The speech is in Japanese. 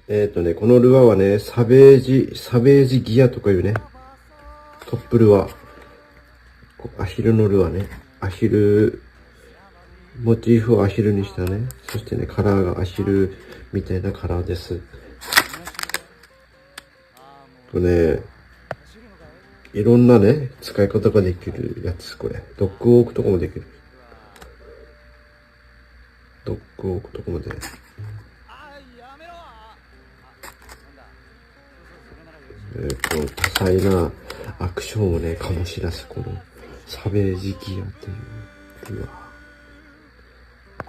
このルアーはね、サベージギアとかいうね、トップルアー。アヒルのルアーね。アヒル、モチーフをアヒルにしたね。そしてね、カラーがアヒルみたいなカラーです。とね、いろんなね、使い方ができるやつ、これ。ドッグウォークとかもできる。ドッグウォークとかもで。多彩なアクションをね、醸し出す、この、サベージギアっていうルアー。